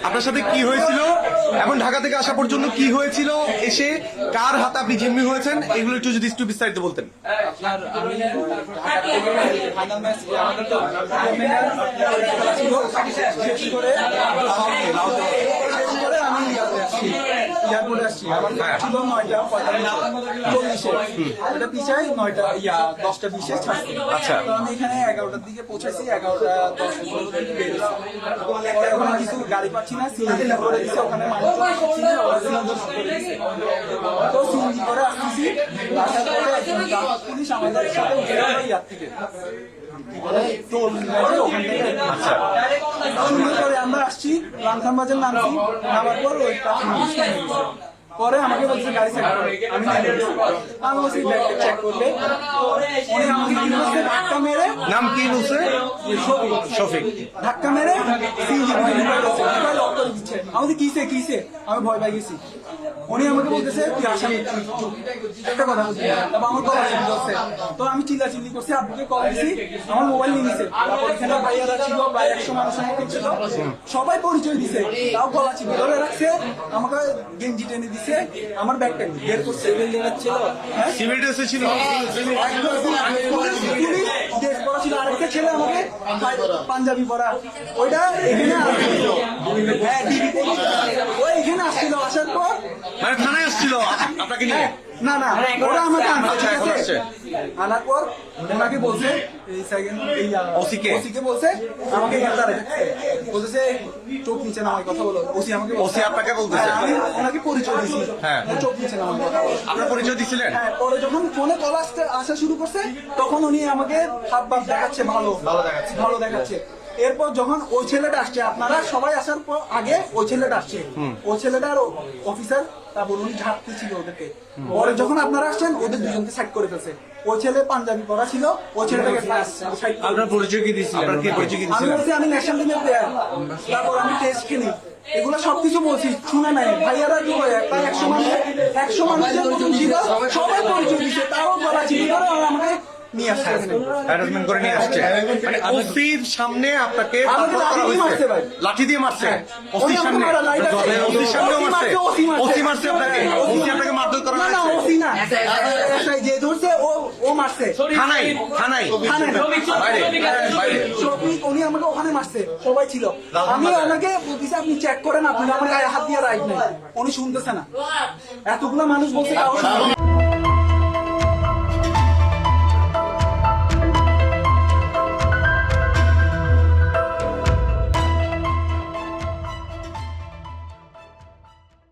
আপনার সাথে কি হয়েছিল এবং ঢাকা থেকে আসা পর্যন্ত কি হয়েছিল, এসে কার হাতে আপনি জিম্মি হয়েছেন, এগুলো একটু যদি একটু বিস্তারিত বলতেন। আপনার আমি ঢাকা থেকে ফাইনাল ম্যাচ আমাদের তো শেষ করে আমি এয়ারপোর্টে আসছি। আমার ছিল 9:45-40-এ, এটা পিছায় 10:20-এ ছাড়ছি। আচ্ছা। তো আমি এখানে 11টার দিকে পৌঁছেছি, 11:10-15 দিকে বেরিয়েছি। পরে ওখানে কিছু গাড়ি পাচ্ছি না, সিএনজি করে দিচ্ছে, ওখানে মানুষ পাচ্ছি না, তো সিএনজি করে আসতেছি। আসার পরে একজন ট্রাফিক পুলিশ আমাদের সাথে উঠে গেল ইয়ার থেকে, টোল ওখান থেকে। আচ্ছা। পরে আমরা আসছি, রামখান বাজার নামছি, নামার পর ওই ট্রাফিক পুলিশ নেমে গেছে। পরে আমাকে বলছে গাড়ি চেক করো, আমি নেমে গেছি। আমি বলছি ব্যাগটা চেক করবে, উনি আমাকে কি বলছে, ধাক্কা মেরে। নাম কি বলছে? শফিক। ধাক্কা মেরে সিএনজি লক করে দিচ্ছে। আমাদের কিসে আমি ভয় পাই গেছি। উনি আমাকে বলতেছে তুই আসামি, একটা কথা বলছি, তারপর আমার কল আসছে। তো আমি চিল্লাচিল্লি করছি, আব্বুকে কল দিছি, আমার মোবাইল নিয়ে নিছে। তারপর এখানে ভাইয়ারা ছিল, প্রায় 100 মানুষের মতো ছিল, সবাই পরিচয় দিছে, তাও গলা চিপে ধরে রাখছে, আমাকে গেঞ্জি টেনে দিছে, আমার ব্যাগটা বের করছে। সিভিল ড্রেসে ছিল। ড্রেস পরা ছিল, আরেকটা ছেলে আমাকে পাঞ্জাবি পরা, ওইটা এখানে আসছিল। হ্যাঁ, ডিবি পুলিশ ওই এখানে আসছিল। আসার পর মানে থানায় আসছিল আপনাকে নিয়ে? না ওরা আমাকে আচ্ছা, এখন আসছে। আনার পর ওনাকে বলছে এই সেকেন্ড ওসিকে বলছে আমাকে গ্রেফতার বলতেছে চোখ নিচে নামায় কথা বলো। ওসি আমাকে ওসি আপনাকে বলতেছে? আমি ওনাকে পরিচয় দিছি। হ্যাঁ, চোখ নিচে নামায় কথা বলো। আপনার পরিচয় দিছিলেন? হ্যাঁ, পরে যখন ফোনে কল আসা শুরু করছে তখন উনি আমাকে হাত বাপ দেখাচ্ছে, ভালো দেখাচ্ছে। এরপর যখন ওই ছেলেটা আসছে, আপনারা সবাই আসার পর আগে ওই ছেলেটা আসছে, ওই ছেলেটার অফিসার, তারপর উনি ঝাড়তে ছিল ওদেরকে। পরে যখন আপনারা আসছেন ওদের দুজনকে সাইড করে ফেলছে। ওই ছেলে পাঞ্জাবি পরা ছিল, ওই ছেলেটাকে সাইড। আপনার পরিচয় কি দিয়েছিলেন? আপনার কি পরিচয় কি আমি দিয়েছিলেন? বলছি আমি ন্যাশনাল টিমের প্লেয়ার, তারপর আমি টেস্ট খেলি, এগুলো সবকিছু বলছি, শুনে নাই। ভাইয়ারা কি করে প্রায় 100 মানুষের মতন ছিল, সবাই পরিচয় দিচ্ছে, তাও বলা ছিল আমাকে নিয়ে আসছে, হ্যারাসমেন্ট করে নিয়ে আসছে। মানে ওসির সামনে আপনাকে লাঠি দিয়ে মারছে? ওসির সামনে? ওসির সামনেও মারছে? ওসি মারছে আপনাকে? ওসি আপনাকে মারধর করা হয়েছে? ওসি না, যে ধরছে ও মারছে থানায়? বাইরে? শফিক, উনি আমাকে ওখানে মারছে, সবাই ছিল। আমি ওনাকে বলতেছি আপনি চেক করেন, আপনি আমার গায়ে হাত দিয়ে রাইট নেই, উনি শুনতেছে না। এতগুলো মানুষ বলছে